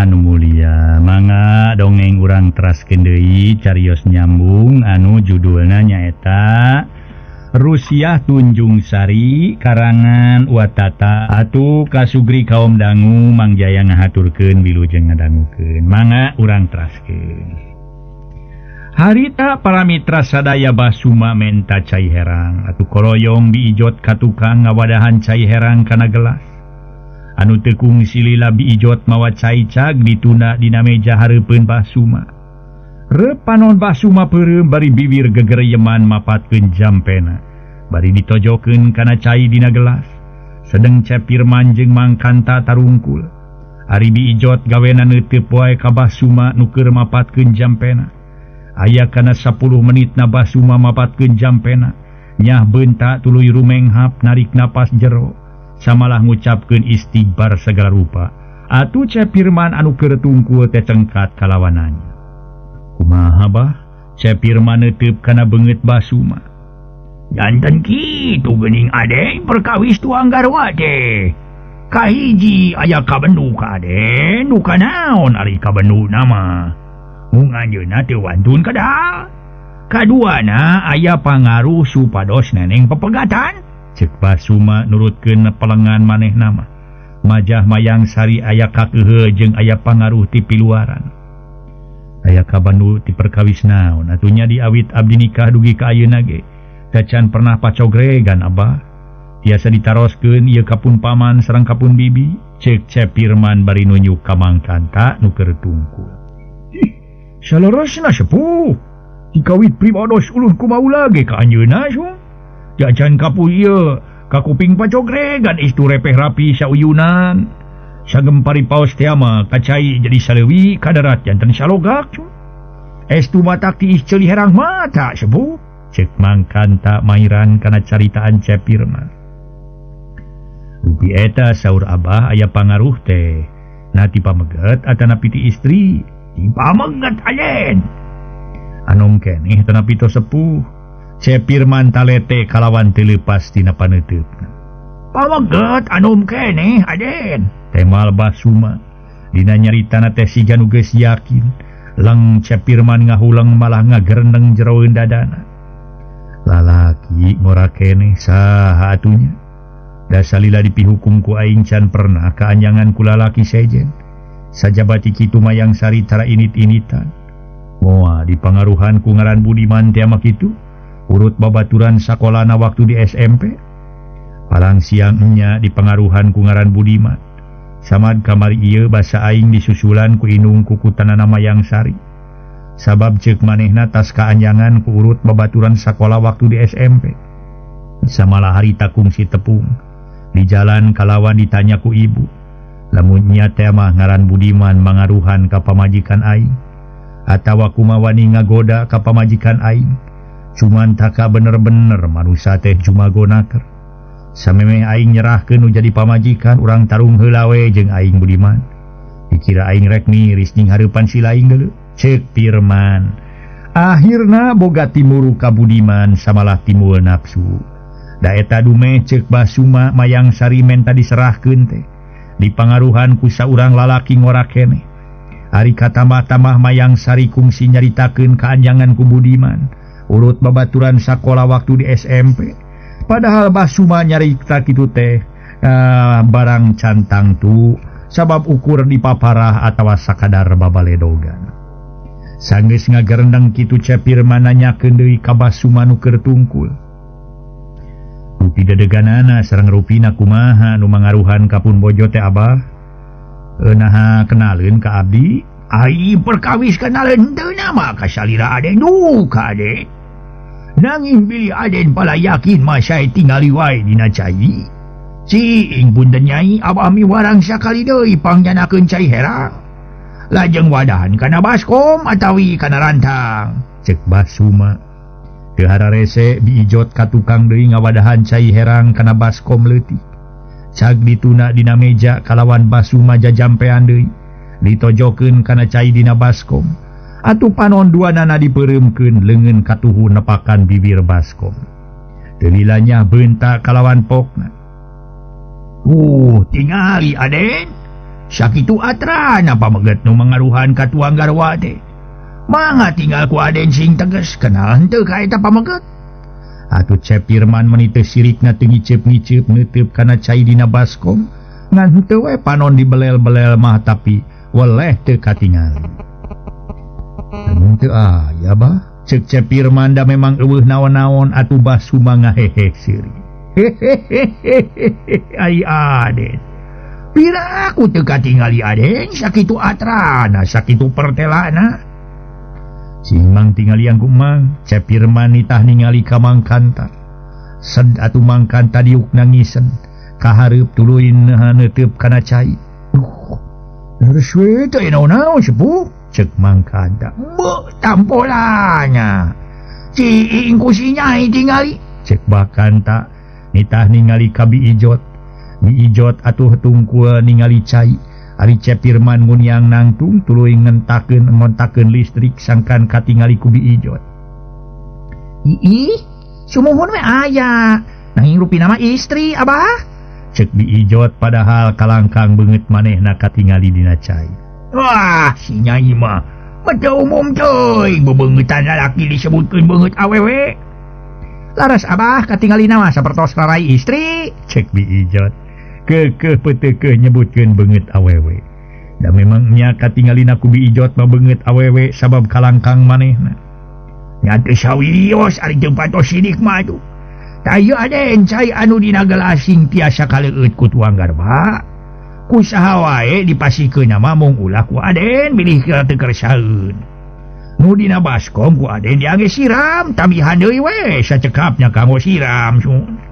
anu mulia manga dongeng urang teraskeun deui carios nyambung anu judulna nyaeta Rusiah Tunjung Sari karangan Watata atuh kasugri kaum dangu mangjaya ngahaturkeun wilujeng ngadangukeun manga urang teraskeun. Harita para mitra sadaya basuma menta cai herang atuh koroyong biijot ka tukang ngawadahan cai herang kana gelas. Anu tekung silila biijot mawa cai cag dituna dina meja hareupeun basuma. Repanon basuma peureum bari bibir gegereyeman mapatkeun jampena. Bari ditojokeun kana cai dina gelas. Sedeng cepirman jeung mangkanta tarungkul. Ari biijot gawena neuteup wae ka basuma nu keur mapatkeun jampena. Aya kana 10 menit na basuma mapatkeun jampena. Nyah beunta tuluy rumenghap narik napas jero. Samalah ngucapkeun istighbar segala rupa. Atuh cepirman anu keur tungkul teh cengkat kalawananya. Kumaha bah? Cepirman neuteup kana beungeut basuma. Janten kitu geuning ade perkawis tuang garwa teh. Kahiji aya kabendu ka ade, nu kanaon ari kabendu nama. Mung anjeunna teu wantun kadal. Kaduana aya pangaruh supados neneng pepegatan. Cek basuma nurutkeun pelengan maneh nama. Majah mayang sari aya kakeuheu jeung aya pangaruh ti piluaran. Aya kabandu ti perkawis naon atunya diawit abdi nikah dugi ka ayeuna ge. Tacan pernah pacogregan abah. Tiasa ditaroskeun ieu kapun paman sareng kapun bibi. Cek cepirman bari nunjuk ka mangkanta nu keur tungkul. Salarosna sepuh. Dikawit pribados ulun kumaula ge ka anjeunna so. Jajan kapu ieu ka kuping pacogregan istu repeh rapi sauyunan. Sagem paripaos teh mah kacai jadi saleuwi kadarat janten salogak. Estu matak tiis ceuli herang mata sepuh. Cek mangkanta mairan kana caritaan cepirman. Rupi eta saur abah aya pangaruh teh. Na ti pameget atanapi ti istri. Ti pameget ayen. Anom keneh tanapi to sepuh. Cepirman talete kalawan teu leupas tina paneuteupna. Pameget anom keneh aden. Temal basuma. Dina nyaritana teh siga nu geus yakin. Leng cepirman ngahuleng malah ngagerendeng jeroeun dadana. Lalaki ngora keneh saha atunya. Da salila dipihukum ku aing can pernah kaanjangan ku lalaki sejen. Sajabati kitu mayang sari tara init-initan. Moal dipangaruhan ku ngaran Budiman teh mah kitu. Urut babaturan sakolana waktu di SMP. Palang siangnya dipengaruhan ku ngaran Budiman. Samad kamari ieu basa aing disusulan ku inung kukutanana mayang sari. Sabab ceuk manehna tas kaanjangan ku urut babaturan sakola waktu di SMP. Samalah harita kungsi tepung. Di jalan kalawan ditanya ku ibu. Lamun nya teh mah ngaran Budiman mangaruhan ka pamajikan aing. Atawa kumawani ngagoda ka pamajikan aing. Cuman taka bener-bener manusia teh jumagonaker. Samemeh aing nyerahkeun nu jadi pamajikan urang tarung heula we jeung aing Budiman. Dikira aing rek miris jeung hareupan si laing geuleuh. Ceuk pirman. Akhirna boga timuru ka Budiman samalah timbul nafsu. Da eta dumeh ceuk basuma mayang sari menta diserahkeun teh. Dipangaruhan ku saurang lalaki ngora keneh. Ari katambah-tambah mayang sari kungsi nyaritakeun kaanjangan ku Budiman. Urut babaturan sakola waktu di SMP. Padahal basuma nyarita kitu teh barang cantang tu sabab ukur di paparah atawa sakadar babaledogan. Sanggeus ngagerendeng kitu cepirman nanyakeun deui ka basuma nu keur tungkul. Rupi dedeganana sareng rupina kumaha nu mangaruhan kapun bojo teh abah? Naha kenaleun ka abdi? Ai perkawis kenaleun teu nama ka salira aden duka ade. Nanging bilih aden pala yakin mah sae tingali wae dina cai. Ciing punten nyai abah miwarang sakali deui pangjanakeun cai herang. Lajeng wadahan kana baskom atawi kana rantang. Cek basuma. Teu hararese biijot ka tukang deui ngawadahan cai herang kana baskom leutik. Cag dituna dina meja kalawan basuma jajampean deui. Ditojokeun kana cai dina baskom. Atuh panon duanana dipeureumkeun leungeun katuhu nepakan bibir baskom. Teu lilanya beunta kalawan pokna. Tingali aden. sakitu atrana pameget nu mangaruhan ka tuang garwa teh. Mangga tinggal ku aden sing teges kenal henteu ka eta pameget. Atuh Cep Firman meniteu sirikna teu ngiceup-ngiceup neuteub kana cai dina baskom ngan henteu we panon dibelel-belel mah tapi weleh teu katingali. Anu teu aya bah, ceuk Cep Firman da memang eueuh naon-naon atuh Basuma ngahehe seurik. Hehehe ai aden. Pira aku teu katingali aden sakitu atrana sakitu pertelana. Sing mang tingali angku mang Cep Firman nitah ningali ka Mang Kanta. Sed atuh Mang Kanta diuk nangisen kahareup tuluin neuteub kana cai. Leres we teu naon-naon sepuh ceuk Mang Kanta. Tampolanya ciing ku si Nyai tingali ceuk Bah Kanta nitah ningali ka Biijot. Biijot atuh tungkul ningali cai. Ari Cep Firman ngunyang nangtung tuluy ngontakeun listrik sangkan katingali ku Biijot. Ih, sumuhun we aya. Nanging rupina mah istri abah. Ceuk Biijot padahal kalangkang beungeut manehna katingali dina cai. Wah, si Nyai mah mata umum coy, bebeungetan lalaki disebutkeun beungeut awewe. Laras abah katingalina mah sapertos larai istri, cek Biijot. Keukeuh peuteukeuh nyebutkeun beungeut awewe. Da memang nya katingalina ku Biijot mah beungeut awewe sabab kalangkang manehna. Nya teu sawirios ari teu patos sidik mah atuh. Tayu aden cai anu dina gelas sing tiasa kaleueut ku tuang garba. Ku saha wae dipasikeun mah mung ulah ku aden milih teu kersaeun. Nu dina baskom ku aden diangge siram tabihan deui we sacekapnya kanggo siram sun.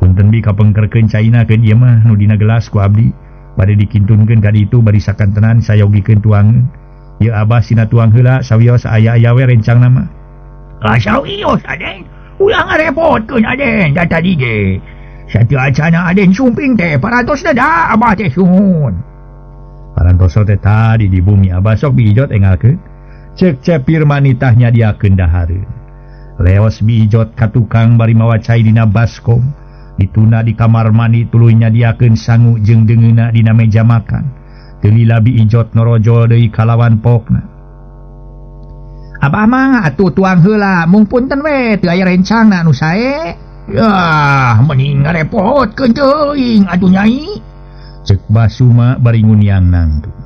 Punten bi kapengkerkeun caina keun ieu mah nu dina gelas ku abdi bade dikintunkeun ka ditu bari sakantenan sayogikeun tuangeun. Ieu abah sina tuang heula sawios aya-aya we rencangna mah. Sawios aden ulah ngarepotkeun aden da tadi ge. Sateu acana aden sumping teh parantos da abah teh sun. Parantos teh tadi di bumi abah sok Biijot engalkeun. Cek Cep Firman nitah nyadiakeun dahareun. Leos Biijot ka tukang bari mawa cai dina baskom. Dituna di kamar mandi tuluy nyadiakeun sangu jeung deungeuna dina meja makan. Teu lila Biijot norojo deui kalawan pokna. Abah mah atuh tuang heula mung punten we teu aya rencangna anu sae. Yah, mending ngarepotkeun teuing atuh Nyai. Ceuk Basuma bari ngunyang nangtung.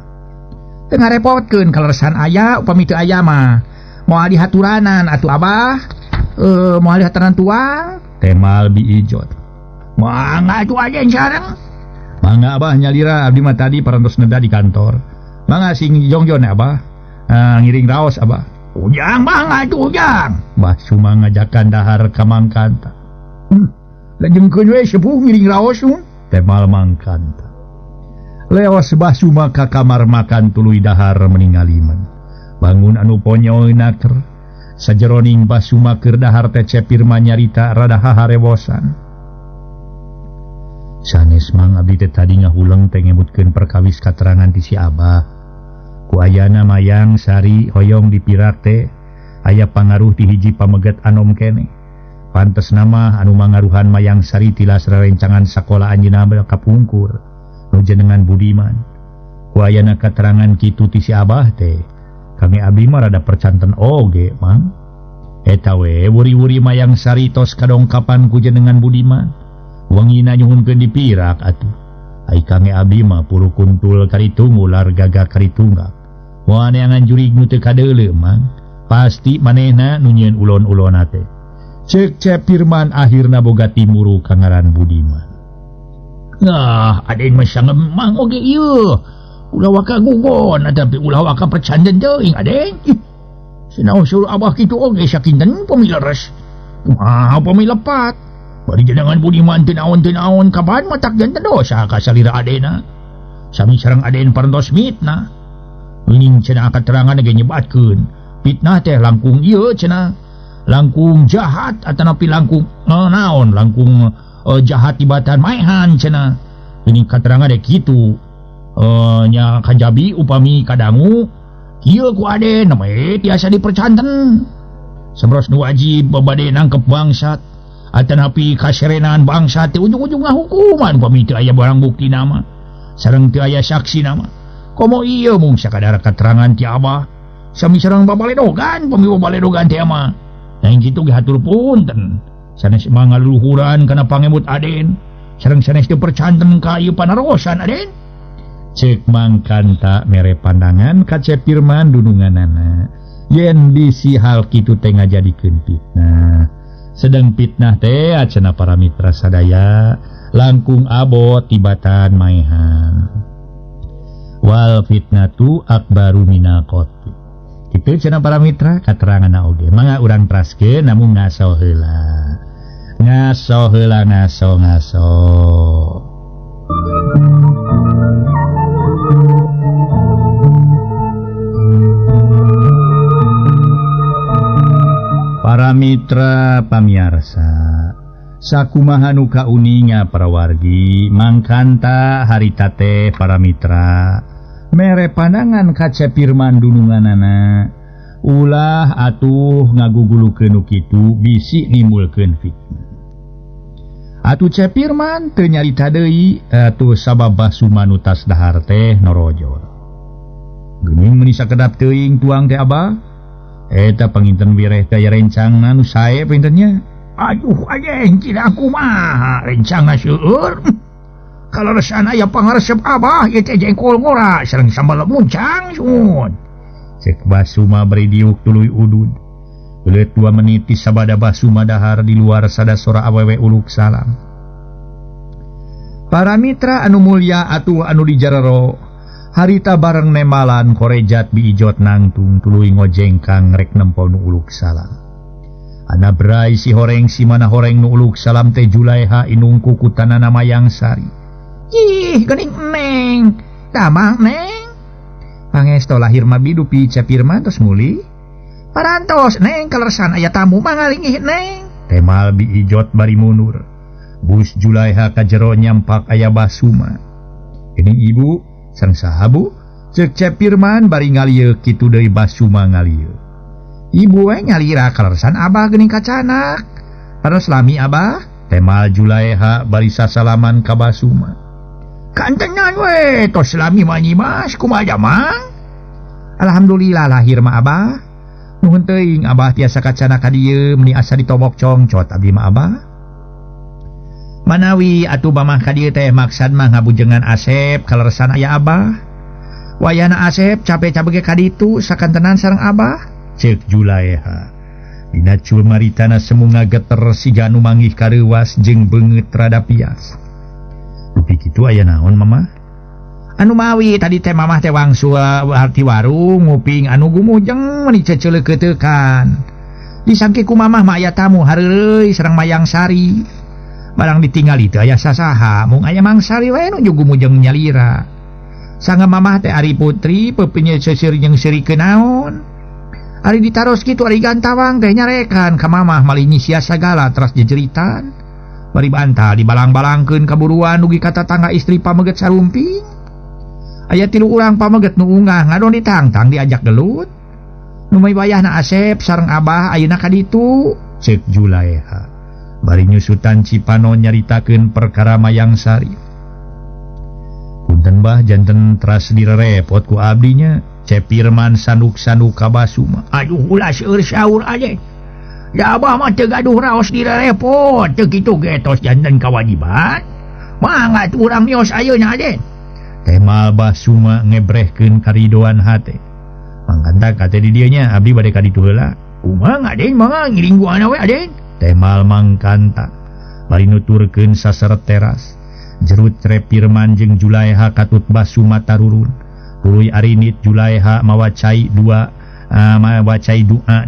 Teu ngarepotkeun kaleresan aya upami teu aya mah moal dihaturanan atuh abah. Moal dihataran tuang temal Biijot. Mangga atuh aden sareng. Mangga abah nyalira abdi mah tadi parantos neda di kantor. Mangga sing jongjon abah. Ngiring raos abah. Ujang mangga atuh ujang. Basuma ngajakan dahar ka Mang Kanta. Lajengkeun we sepuh ngiring raos sun temal Mang Kanta. Leos Basuma ka kamar makan tuluy dahar meningaliman. Bangun anu ponyoeuna keur. Sajeroning Basuma keur dahar teh Cep Firman nyarita rada haharewosan. Sanes mang abdi teh tadi ngahuleng teh ngebutkeun perkawis katerangan ti si abah. Ku ayana mayang sari hoyong dipirak teh aya pangaruh ti hiji pameget anom keneh. Pantes nama anu mangaruhan mayang sari tilas rerencangan sakola anjeunna kapungkur. Nu jenengan Budiman. Ku ayana katerangan kitu ti si abah teh. Kami abdi mah rada percanten oge, Mang. Eta we wuri-wuri mayang sari tos kadongkapan ku jenengan Budiman. Wengina nyuhunkeun dipirak atuh. Ai kami abdi mah puru kuntul karitung ular gagak karitunggak. Moal neangan jurig nu teu kadeuleu, Mang. Pasti manehna nu nyieun ulon-ulonna teh. Ceuk Cep Firman akhirna boga timuru ka ngaran Budiman. Nah, aden mah sangemang oge ieu. Ulah waka gugon tapi ulah waka percandan teuing aden. Sinaon suruh abah kitu oge sakinten pamileres. Kumaha pamilepat. Bari jenengan Budiman teu naon-naon kaban matak janten dosa ka salira adena. Sami sareng aden parantos mitna. Geuning cenah katerangan ge nyebatkeun. Fitnah teh langkung ieu cenah. Langkung jahat atanapi langkung naon langkung jahat tibatan maehan cenah. Ini katerangan dek kitu. Nya kajabi upami kadangu kieu ku aden nama tiasa dipercanten. Sabros nu wajib babade nangkep bangsat atanapi kaserenan bangsat teh ujung-ujungna hukuman upami teu aya barang bukti nama. sareng teu aya saksi nama. Komo ieu mung sakadar katerangan ti Abah. Sami sareng babaledogan, pamiwa baledogan teh mah. Yang kitu ge hatur punten. Sanes mangaluhuran kana pangemut Aden. Sareng sanes teu percanten ka ieu panarosan Aden. Cek Mang Kanta mere pandangan ka Cep Pirman dununganana. Yen bisi hal kitu teh ngajadikeun fitnah. Sedang fitnah teh acenah para mitra sadaya langkung abot tibatan maehan. Wal fitnatu akbaru minal qatl. Kitu cenah para mitra kateranganna oge. Mangga urang teraskeun namun ngaso heula. Ngaso heula ngaso. Para mitra pamiarsa, sakumaha nu kauninga para wargi, Mang Kanta harita teh para mitra mere pandangan ka Cep Pirman dununganana, ulah atuh ngagugulukeun nu kitu bisi nimbulkeun fitnah. Atuh Cep Pirman teu nyarita deui atuh sabab Basuma nu tas dahar teh norojol. Geuning meuni sakedap teuing tuang teh Abah. Eta panginten wireh daya rencangna nu sae pintennya. Aduh anjing cina kumaha rencangna seueur. Kalau resana aya pangaresep Abah ieu teh jengkol ngora sareng sambal muncang sun. Cek Basuma bari diuk tuluy udud. Beuleut 2 menit ti sabada Basuma dahar di luar sadasora awewe uluk salam. Para mitra anu mulya atuh anu di jarero harita bareng nemalan korejat biijot nangtung tuluy ngojengkang rek nempo nu uluk salam. Ana brai si horeng si mana horeng nu uluk salam teh Julaiha inung kukutanana Mayang Sari. Ih geuning Neng, damang Neng. Pangesto lahir mah bidu pi Cep Pirman tos muli. Parantos Neng kaleresan aya tamu mangalingih Neng. Temal biijot bari mundur. Bus Julaiha ka jero nyampak aya Basuma. Geuning ibu sang sahabu cek Cep Pirman bari ngalieu kitu deui Basuma ngalieu. Ibu we nyalira kaleresan Abah geuning kacanak. Paros lami Abah, temal Julaiha bari sasalaman ka Basuma. Kantenan we, tos lami mah nyimas kumaha Mang? Alhamdulillah lahir mah Abah. Nuhun teuing Abah tiasa kacanak ka dieu meuni asa ditobok congcot abdi mah Abah. Manawi atuh mamah ka dieu teh maksad mah ngabujengan Asep kaleresan aya Abah. Wayahna Asep capek-capek ka ditu sakantenan sareng Abah, ceuk Julaiha. Dina culmaritana semu ngageter siga anu manggih kareuwas jeung beungeut rada pias. Dupi kitu aya naon mamah? Anu mawi tadi teh mamah teh wangsul ti warung nguping anu gumujeng meuni ceuceuleukeuteukan. Disangke ku mamah mah aya tamu hareureui sareng Mayang Sari. Barang ditinggali teu aya sasaha, mung aya Mang Sari we nu jugumujeng nyalira. Sangga mamah teh Ari Putri peupeunye seuseur jeung seuri kenaon. Ari ditaros kitu ari gantawang teh nyarekan ka mamah malinyi sia sagala teras jejeritan. Bari bantah dibalang-balangkeun kaburuan dugi ka tatangga istri pameget sarumping. Aya 3 urang pameget nu ungah ngadon ditangtang diajak gelut. Nu may wayahna Asep sareng Abah ayeuna ka ditu, ceuk Julaiha. Bari nyusutan Cipano nyaritakeun perkara Mayang Sari. Punten Bah janten teras direrepot ku abdinya. Cep Pirman sanduk-sanduk ka Basuma. Aduh ulah seueur saur aja. Da Abah mah teu gaduh raos direrepot, teu kitu ge tos janten kawajiban. Mangga tu urang mios ayeuna Aden. Temal Basuma ngebrehkeun karidoan hate. Mangkanta kate di dieu nya abdi bade ka ditu heula. Kumaha Aden mangga ngilingguana we Aden. Temal Mang Kanta bari nuturkeun saseret teras. Jerut Cep Pirman jeung Julaiha katut Basuma tarurun. Tuluy arinit Julaiha mawacai doa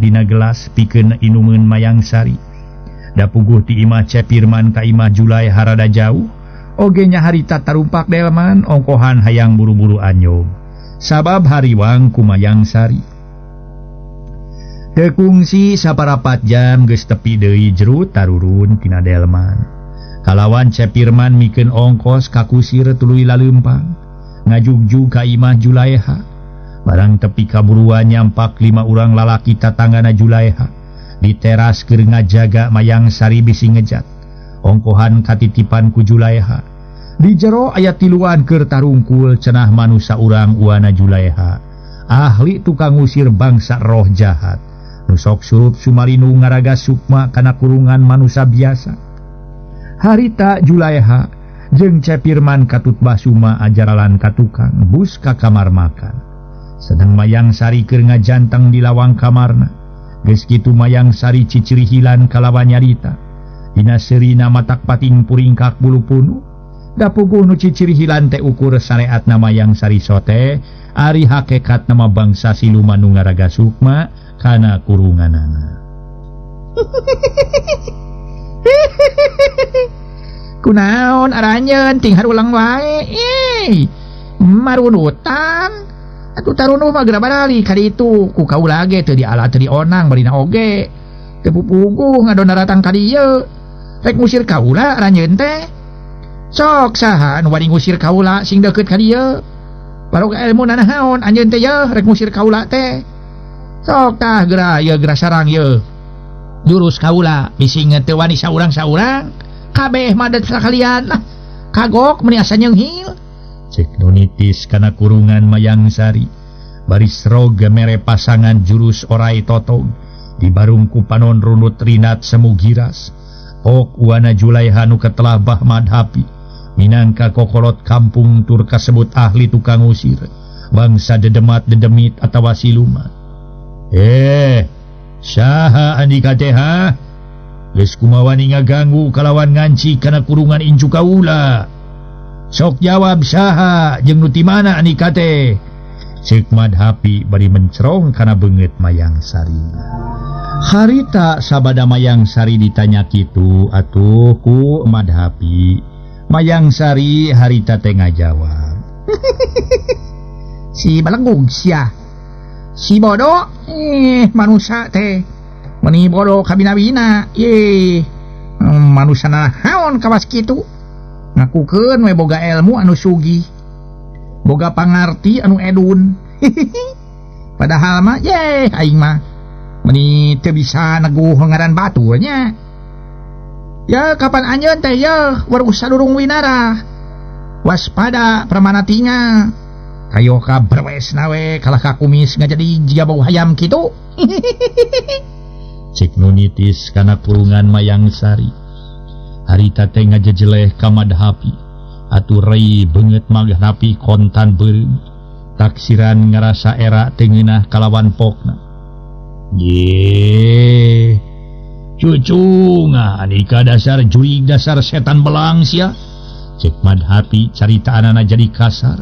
dina gelas pikeun inumeun Mayang Sari. Da puguh ti imah Cep Pirman ka imah Julaiha rada jauh. Oge nya harita tarumpak delman ongkohan hayang buru-buru anyog. Sabab hariwang ku Mayang Sari. Teu kungsi saparapat jam geus tepi deui jerut tarurun tina delman. Kalawan Cep Pirman mikeun ongkos ka kusir tuluy laleumpang ngajugjug ka imah Julaiha. Barang tepi kaburuan nyampak 5 urang lalaki tatanggana Julaiha di teras keur ngajaga Mayang Sari bisi ngejat. Ongkohan katitipan ku Julaiha. Di jero ayat tiluan keur tarungkul cenah manusia urang Wana Julaiha, ahli tukang ngusir bangsa roh jahat, nusok surup Sumalinu ngaraga sukma kana kurungan manusia biasa. Harita Julaiha jeung Cepirman katut basuma ajaralan ka tukang bus ka kamar makan. Sedang Mayang Sari keur ngajanteng di lawang kamarna. Geus kitu Mayang Sari cicirihilan kalawan nyarita. Dina seurina matak pating puringkak bulu punu. Da puguh nu cicirihilan teh ukur syariatna Mayang Sari sote ari hakikat nama bangsa siluman nu ngaraga sukma kana kurunganana. Kunaon aranjeun ting harulang wae. Marun utang. Atuh tarunuh mah geura barali ka ditu ku kaula ge teu diala teu dionang barina oge. Teu pupuguh ngadonna datang ka dieu. Rek ngusir kaula aranjeun teh. Sok saha anu bari ngusir kaula sing deukeut ka dieu. Barok ilmu nanaon anjeun teh yeuh rek ngusir kaula teh. Sok tah geura sarang yeuh. Jurus kaula bisi teu wani saurang-saurang. Kabeh madet sakalian lah. Kagok meuni asa nyeunghil. Cek nunitis kana kurungan Mayang Sari. Baris roga mere pasangan jurus orai totog. Dibarung ku panon runut rinat semu giras. Ok Wana Julaiha nu ketelabah madhapi. Minangka kokolot kampung tur kasebut ahli tukang usir. Bangsa dedemat dedemit atawa siluman. Saha andika teh ha? Geus kumawani ngaganggu kalawan nganci kana kurungan incu kaula. Sok jawab saha jeung nu ti mana andika teh? Ceuk madhapi bari mencrong kana beungeut Mayang Sari. Harita sabada Mayang Sari ditanya kitu atuh ku madhapi. Mayang Sari harita teh ngajawab. Si balenggung sia. Si bodoh manusia teh. Meni bodoh kabina-bina. Manusia naon kawas kitu. Ngakukeun we boga ilmu anu sugih. Boga pangarti anu edun. Padahal mah aing mah meni teu bisa neguh ngaran batu nya. Ya kapan anjeun teh yeuh waruh sadurung winara. Waspada pramanatinga. Kayo ka berwesna we kalah ka kumis ngajadi jiga bau hayam kitu. Cek nunitis kana kurungan Mayang Sari. Harita teh ngajejeleh ka madhapi. Atuh rei beungeut magnapi kontan beureum. Taksiran ngarasa era teu ngeunah kalawan pokna. Cucunga anika dasar jurig dasar setan belang sia. Cek madhapi caritaanana jadi kasar.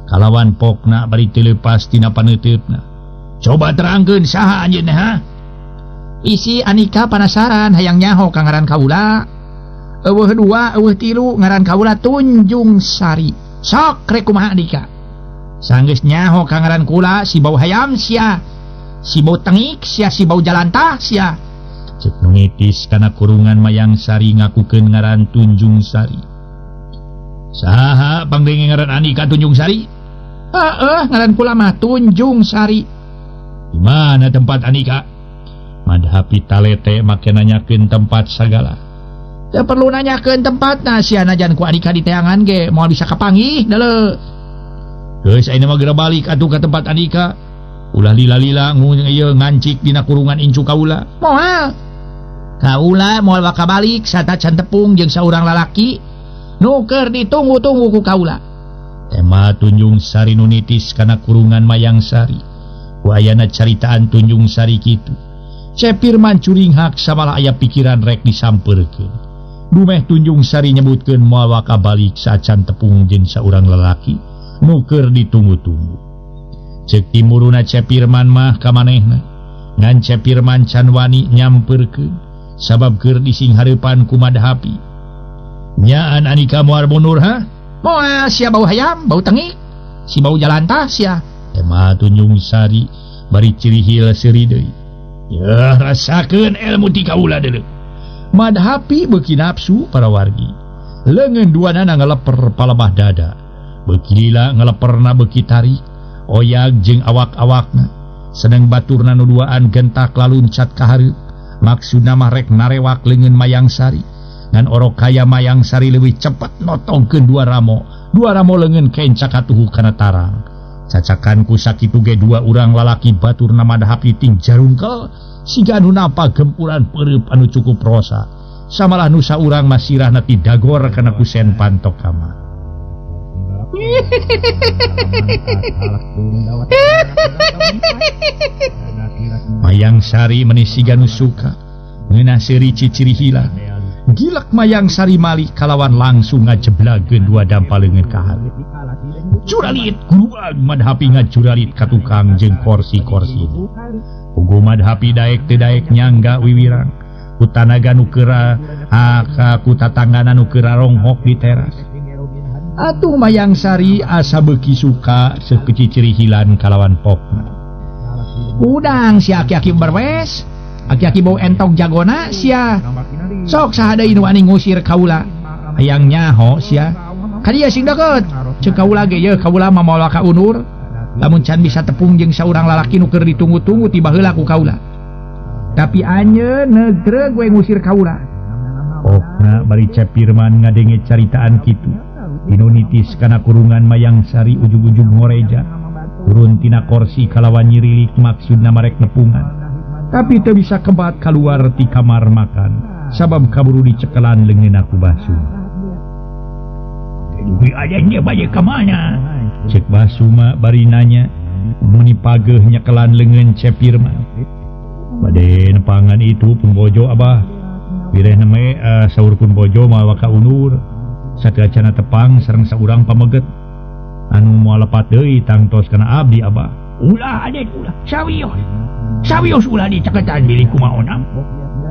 Kalawan pokna bari teu leupas tina paneuteupna. Coba terangkeun saha anjeun ha? Isi anika penasaran hayang nyaho ka ngaran kaula. Eueuh 2 eueuh 3 ngaran kaula Tunjung Sari. Sok rek kumaha anika? Sanggeus nyaho ka ngaran kula si bau hayam sia. Si bau tengik sia si bau jalantah sia. Cek nungitis kana kurungan Mayang Sari ngakukeun ngaran Tunjung Sari. Saha pangdenge ngaran anika Tunjung Sari? Ngaran kula mah Tunjung Sari. Di mana tempat anika? Madhapi talete make nanyakeun tempat sagala. Teu perlu nanyakeun tempatna sia najan ku anika di teangan ge moal bisa kapanggih deuleu. Geus ayeuna mah geura balik atuh ka tempat anika. Ulah lila-lila ieu ngancik dina kurungan incu kaula. Moal. Kaula moal baka balik sarta can tepung jeung saurang lalaki nu keur ditunggu-tunggu ku kaula. Tema Tunjung Sari nunitis kana kurungan Mayang Sari. Ku ayana caritaan Tunjung Sari kitu. Cepirman curing hak samalah aya pikiran rek disampeurkeun. Dumeh Tunjung Sari nyebutkeun moal waka balik sacan tepung jeung saurang lalaki nu keur ditunggu-tunggu. Ceuk timuruna Cepirman mah ka manehna. Ngan Cepirman can wani nyampeurkeun sabab keur dising hareupan ku madhapi. Nyaan anika moal mundur ha? Moal sia bau hayam, bau tengik, si bau jalantah sia. Tema Tunjung Sari bari cirihil seuri deui. Ya rasakeun ilmu ti kaula deuleu. Madhapi beuki nafsu para wargi. Leungeun duanana ngaleper palebah dada. Beuki lila ngaleperna beuki tarik. Oyag jeung awak-awakna. Sedang baturna nu duaan gentak laluncat ka hareup. Maksudna mah rek narewak leungeun Mayang Sari. ngan orok kaya Mayang Sari leuwih cepet notongkeun dua ramo leungeun kencak atuh kana tarang. Cacakan ku sakitu ge dua urang lalaki batur na madahap ting jarungkel siga anu napa gempuran peureup anu cukup rosa. Samalah nu saurang masirahna ti dagor kana kusen pantok kamar. Mayang Sari meuni siga nu suka ngeunah seuri ciciri hilang. Gilak Mayang Sari malih kalawan langsung ngajeblageun dua dampal leungeun ka hareup. Juralit guruan madhapi ngajuralit ka tukang jeung korsi-korsi itu. Puguh madhapi daek teu daek nyangga wiwirang. Ku tanaga nu keura ku tatanggana nu keura ronghok di teras. Atuh Mayang Sari asa beuki suka sekeciciri hilan kalawan pokna. Udang si aki-aki berwes. Aki-aki bau entok jagona sia. Sok saha deui nu wani ngusir kaula. Hayang nyaho sia. Ka dieu sing deket. Ceuk kaula ge yeuh kaula mah moal ka unur. Lamun can bisa tepung jeung saurang lalaki nu keur ditunggu-tunggu tiba heula ku kaula. Tapi anjeun negreg we ngusir kaula. Pokna bari Cepirman ngadenge caritaan kitu. Dinu nitis kana kurungan Mayang Sari ujug-ujug ngoreja. Turun tina kursi kalawan nyirilik maksudna marek nepungan. Tapi teu bisa kebat kaluar ti kamar makan sabab kaburu dicekelan leungeun aku Basuma. Dugi adanya baye ka mana? Cek Basuma bari nanya muni pageuh nyekelan leungeun Cepirman. Bade nepangan itu pun bojo abah. Bireh neme saur pun bojo mawa ka unur. Sateacana tepang sareng saurang pameget. Anu moal lepat deui tangtos kana abdi abah. Ulah adet ulah sawios ulah diceketan bilih kumaonam.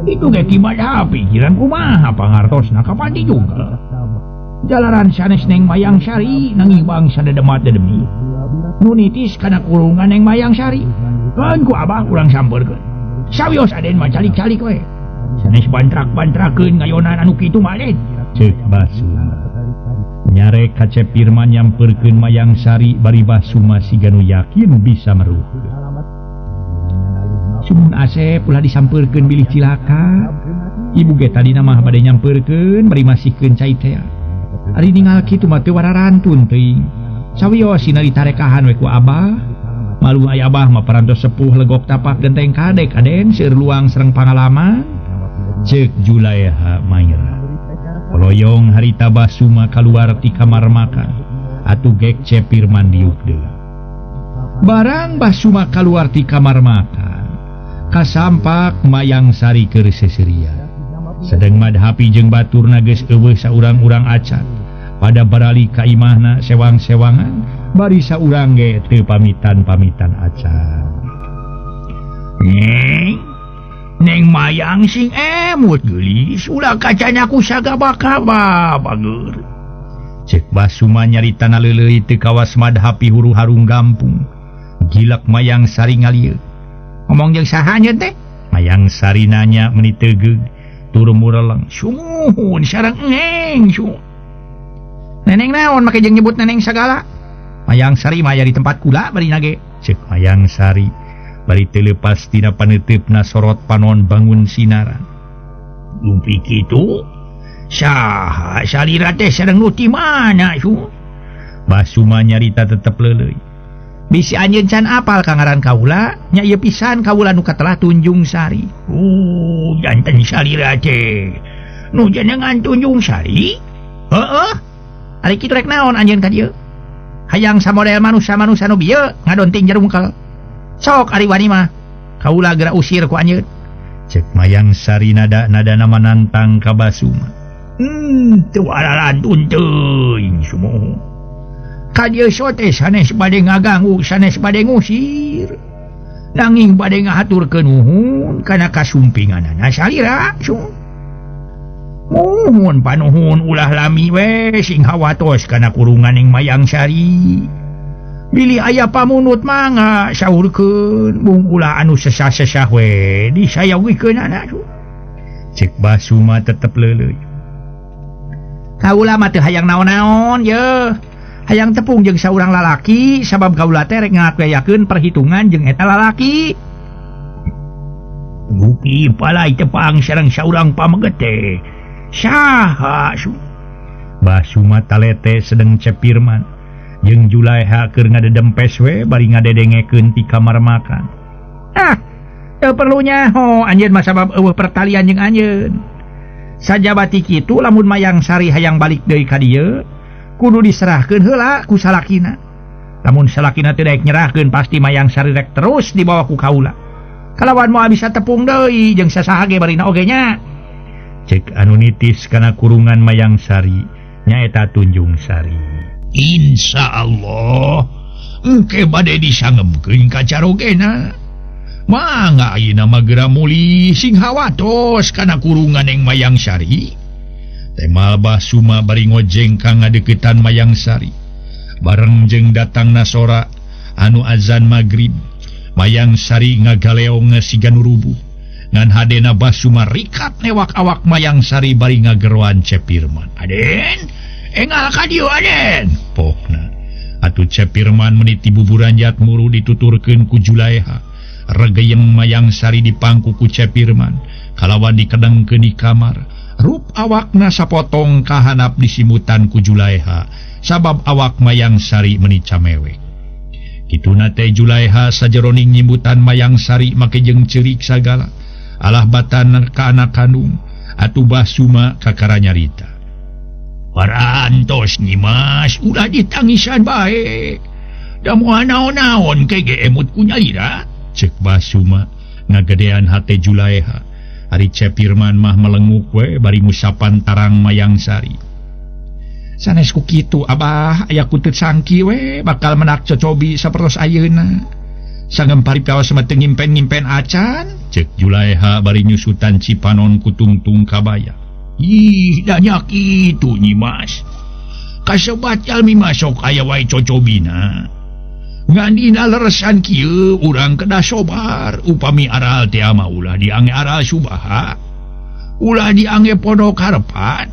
Itu ge kimaha pikiran kumaha pangartosna kapanti juga. Jalaran sanes neng Mayang Sari nanging bangsa dedemat dedemi. Nu nitis kana kurungan neng Mayang Sari. Kan ku abah urang sampeurkeun. Sawios aden mah calik-calik we. Sanes bantrak-bantrakeun ngayonan anu kitu mah aden. Ceuk Basuma. Nyarek ka Cepirman nyampeurkeun Mayang Sari bari Basuma siga nu yakin bisa meruh. Sumun Asep ulah disampeurkeun bilih cilaka. Ibu ge tadina mah bade nyampeurkeun bari masihkeun cai tea. Ari ningal kitu mah teu wararantun teuing. Sawios sina ditarekahan we ku abah. Malu aya abah mah parantos sepuh legok tapak genteng kadek aden seueur luang sareng pangalaman. Ceuk Julaiha Maira. Poloyong harita Basuma kaluar ti kamar makan. Atuh gek Cepirman diuk deui. Barang Basuma kaluar ti kamar makan, kasampak Mayang Sari keur seserian. Sedeng madhapi jeung baturna geus eueuh saurang-urang acan. Pada barali ka imahna sewang-sewangan, bari saurang ge teu pamitan-pamitan acan. Neng Mayang sing emut geulis ulah kacanya ku sagabak-gabak bageur. Cek Basuma nyaritana leuleuy teu kawas madhapi huru harung gampung. Gilak Mayang Sari ngalieu. Ngomong jeung saha nyeun teh? Mayang Sari nanya meuni tegeug tur mureleng. Sumuhun sareng engeng su. Neneng naon make jeung nyebut neneng sagala? Mayang Sari mah aya di tempat kula bari nage. Cek Mayang Sari bari teu leupas tina paneuteup sorot panon bangun sinaran. Lumpi kitu saha salira teh sareng nu ti mana su? Basuma nyarita tetep leuleuy. Bisi anjeun can apal ka ngaran kaula nya ieu pisan kaula nu katelah Tunjung Sari. Janten salira teh nu jenengan Tunjung Sari? Heeh. Ari kitu rek naon anjeun ka dieu? Hayang samodel manusia-manusia nu bieu ngadonting jarungkel. Sok ari wani mah kaula geura usir ku anjeun. Cek Mayang Sari nada-nadana manantang ka Basuma. Teu ararantun teuing sumuh. Ka dieu sote sanes bade ngaganggu sanes bade ngusir. Nanging bade ngahaturkeun nuhun kana kasumpinganana salira su. Muhun panuhun ulah lami we sing hawatos kana kurungan ning Mayang Sari. Bilih aya pamunut mangga saurkeun mung ulah anu sesah-sesah we disayawikeunana su. Cek Basuma tetep leuleuy. Kaula mah teu hayang naon-naon yeuh. Hayang tepung jeung saurang lalaki sabab kaula teh rek ngagayakeun perhitungan jeung eta lalaki. Ngupi palai tepang sareng saurang pameget teh Saha Basuma talete sedang Cepirman jeung Julaiha keur ngadedempes we bari ngadedengekeun ti kamar makan. Teu perlunya anjeun mah sabab eueuh pertalian jeung anjeun. Sajabati kitu lamun Mayang Sari hayang balik deui ka dieu, kudu diserahkeun heula ku salakina. Lamun salakina teu daek nyerahkeun pasti Mayang Sari rek terus dibawa ku kaula. Kalawan moal bisa tepung deui jeung sasaha ge barina oge nya. Cek anu nitis kana kurungan Mayang Sari nyaeta Tunjung Sari. Insyaallah engke bade disangemkeun ka carogena. Mangga ayeuna mah geura muli sing hawatos kana kurungan yang Mayang Sari. Temal Basuma bari ngojeng ka ngadeukeutan Mayang Sari. Bareng jeung datangna sora anu azan magrib, Mayang Sari ngagaleong siga nu rubuh. Ngan hadena Basuma rikat newak awak Mayang Sari bari ngageroan Cepirman. Aden, engal ka dieu Aden. Pokna atuh Cepirman meniti buburan jat muru dituturkeun ku Julaiha. Regeyeng Mayang Sari dipangku ku Cepirman, kalawan dikedengkeun di kamar. Rup awakna sapotong kahanap disimutan ku Julaiha, sabab awak Mayang Sari meuni camewek. Kituna teh Julaiha sajeroning nyimbutan Mayang Sari make jeung ceurik sagala. Alah batan ka anak kandung, atuh Basuma kakara nyarita. Parantos Nyimas, ulah ditangisan bae. Da moal naon-naon kege emut ku nyalira. Cek Basuma ngagedean hate Julaiha. Ari Cepirman mah melenguk we bari ngusapan tarang Mayang Sari. Sanes ku kitu Abah, aya ku teu sangki we bakal menak cocobi sapertos ayeuna. Sangem paripaos mah teu ngimpen-ngimpen acan. Cek Julaiha bari nyusutan cipanon ku tungtung kabaya. Ih, da nya kitu Nyimas. Kasebat jalmi masok aya wae cocobina. Ngan dina leresan kieu urang kedah sobar upami aral teh mah ulah diange aral subaha, ulah diange pondok harepan.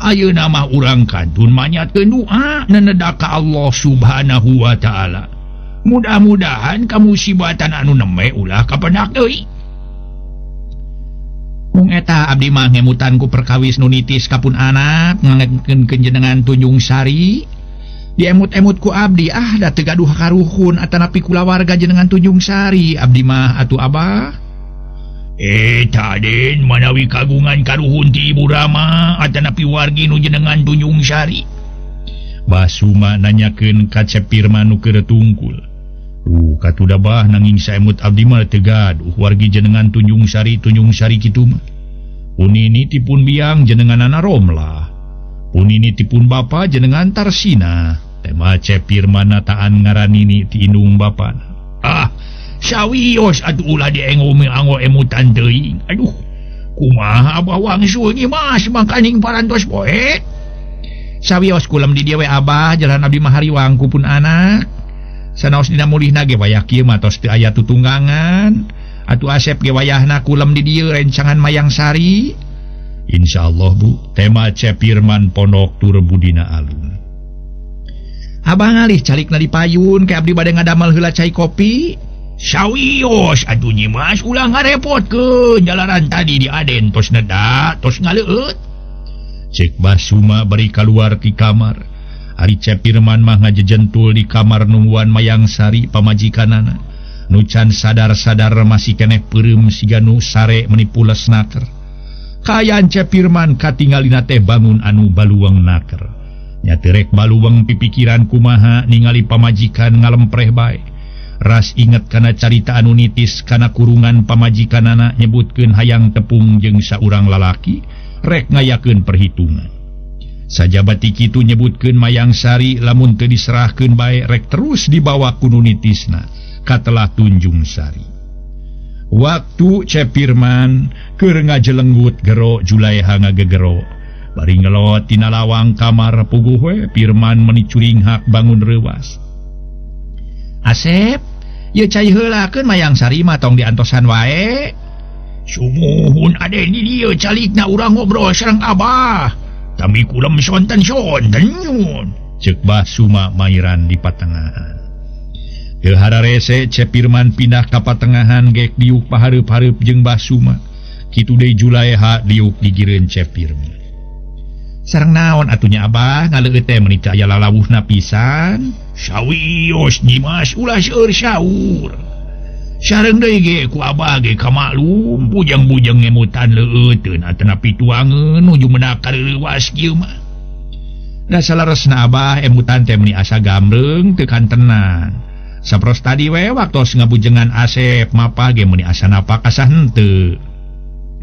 Ayeuna mah urang kantun manyatkeun doa nenedak ka Allah Subhanahu wa taala. Mudah-mudahan kamusibatan anu neme ulah kapendak deui. Mung eta abdi mah ngemutan ku perkawis nu nitis kapun anak ngangengkeun jenengan Tunjung Sari. Diemut-emut ku abdi da teu gaduh karuhun atanapi kulawarga jenengan Tunjung Sari abdi mah atuh Abah. Eta Den manawi kagungan karuhun ti Ibu Rama atanapi wargi nu jenengan Tunjung Sari. Basuma nanyakeun ka Cepirman nu keur tungkul. Katuda bah nanging saemut abdi mah teu gaduh wargi jenengan Tunjung Sari kitu mah. Punini tipun biang jenenganana Romlah. Punini tipun bapa jenengan Tarsina. Tema Cepirman nataan ngaranini ti indung bapana. Sawios atuh ulah diengo-engo emutan teuing. Aduh, kumaha Abah wangsul Nyimas mangkaning parantos poe. Sawios kulam di dieu we Abah jalan abdi mah hariwang ku pun anak. Sanaos dina mulihna ge wayah kieu mah tos teu aya tutunggangan. Atuh asep ge wayahna kulam di dieu rencangan Mayang Sari. Insyaallah Bu, tema Cepirman pondok tur budina alun. Abah ngalih calikna di payun ke abdi bade ngadamel heula cai kopi. Sawios atuh Nyimas ulah ngarepotkeun jalaran tadi di Aden tos nedak tos ngaleueut. Cek Basuma bari kaluar ti kamar. Ari Cepirman mah ngajejentul di kamar nungguan Mayang Sari pamajikanana. Nu can sadar-sadar masih keneh peureum siga nu sare menipu lesnaker. Kaayaan Cepirman katingalina teh bangun anu baluweng naker. Nya teu rek baluweng pipikiran kumaha ningali pamajikan ngalempreh bae. Ras inget kana carita anu nitis kana kurungan pamajikanana nyebutkeun hayang tepung jeung saurang lalaki rek ngayakeun perhitungan. Sajabati kitu nyebutkeun Mayang Sari lamun teu diserahkeun bae rek terus dibawa ku nu nitisna ka telah Tunjung Sari. Waktu Cepirman keur ngajelenggut gero Julaiha ngagegero. Bari ngelot tina lawang kamar puguh we Pirman meuni curinghak bangun reuwas. Asep, ieu cai heulakeun Mayang Sari mah tong diantosan wae. Sumuhun Aden di dieu calikna urang ngobrol sareng Abah. Tami kulam sonten-sonten nyun. Ceuk Basuma mairan di patengahan. Teu hararese Cepirman pindah ka patengahan gek diuk pahareup-hareup jeung Basuma. Kitu deui Julaiha diuk digireun Cepirman. sareng naon atunya Abah ngaleueut teh meuni aya lalawuhna pisan. Sawios Nyimas ulah seueur saur. Sareng deui ge ku Abah ge kamaklum bujang-bujang ngemutan leueuteun atanapi tuangeun nuju menak kareuwas kieu mah. Da salaresna Abah emutan teh meuni asa gamreung teu kantenan. Sapros tadi we waktos ngabujengan Asep mapa ge meuni asa napa kasah henteu.